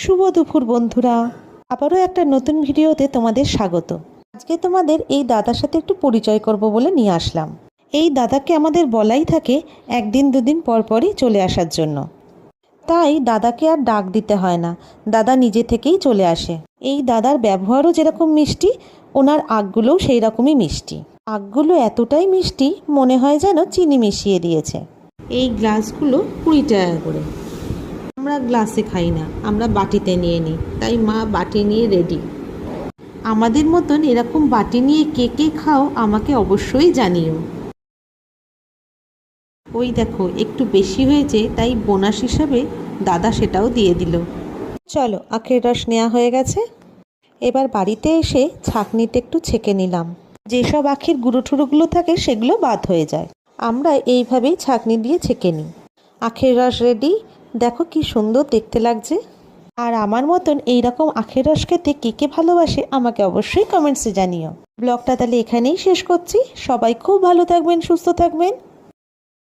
শুভ দুপুর বন্ধুরা, আবারও একটা নতুন ভিডিওতে তোমাদের স্বাগত। আজকে তোমাদের এই দাদার সাথে একটু পরিচয় করব বলে নিয়ে আসলাম। এই দাদাকে আমাদের বলাই থাকে একদিন দুদিন পর পরই চলে আসার জন্য, তাই দাদাকে আর ডাক দিতে হয় না, দাদা নিজে থেকেই চলে আসে। এই দাদার ব্যবহারও যেরকম মিষ্টি, ওনার আঁকগুলোও সেই রকমই মিষ্টি। আঁকগুলো এতটাই মিষ্টি মনে হয় যেন চিনি মিশিয়ে দিয়েছে। এই গ্লাসগুলো 20 টাকা করে। আমরা গ্লাসে খাই না, আমরা বাটিতে নিয়ে নিই, তাই মা বাটি নিয়ে রেডি। আমাদের মতন এরকম বাটি নিয়ে কে কে খাও আমাকে অবশ্যই জানিও। ওই দেখো একটু বেশি হয়েছে, তাই বোনাস হিসাবে দাদা সেটাও দিয়ে দিল। চলো, আখের রস নেওয়া হয়ে গেছে। এবার বাড়িতে এসে ছাঁকনিতে একটু ছেঁকে নিলাম। যেসব আখের গুঁড়ো ঠুরোগুলো থাকে সেগুলো বাদ হয়ে যায়। আমরা এইভাবেই ছাঁকনি দিয়ে ছেঁকে নিই। আখের রস রেডি। দেখো কি সুন্দর দেখতে লাগছে। আর আমার মতন এইরকম আখের রস খেতে কে কে ভালোবাসে আমাকে অবশ্যই কমেন্টসে জানিও। ব্লগটা তাহলে এখানেই শেষ করছি। সবাই খুব ভালো থাকবেন, সুস্থ থাকবেন।